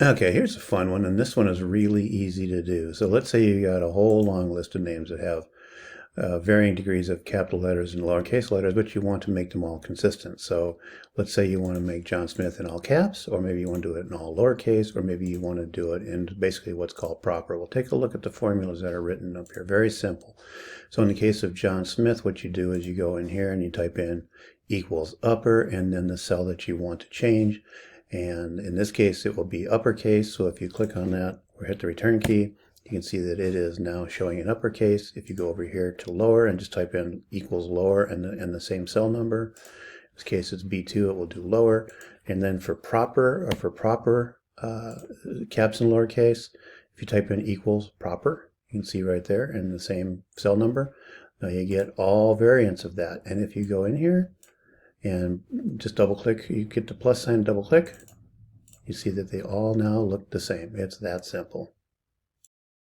Okay, here's a fun one, and this one is really easy to do. So let's say you got a whole long list of names that have varying degrees of capital letters and lowercase letters, but you want to make them all consistent. So let's say you want to make John Smith in all caps, or maybe you want to do it in all lowercase, or maybe you want to do it in basically what's called proper. We'll take a look at the formulas that are written up here. Very simple. So in the case of John Smith, what you do is you go in here and you type in equals upper and then the cell that you want to change. And in this case, it will be uppercase. So if you click on that or hit the return key, you can see that it is now showing in uppercase. If you go over here to lower and just type in equals lower and the same cell number, in this case it's B2, it will do lower. And then for proper caps and lowercase, if you type in equals proper, you can see right there in the same cell number. Now you get all variants of that. And if you go in here and just double click, you get the plus sign, double click, you see that they all now look the same. It's that simple.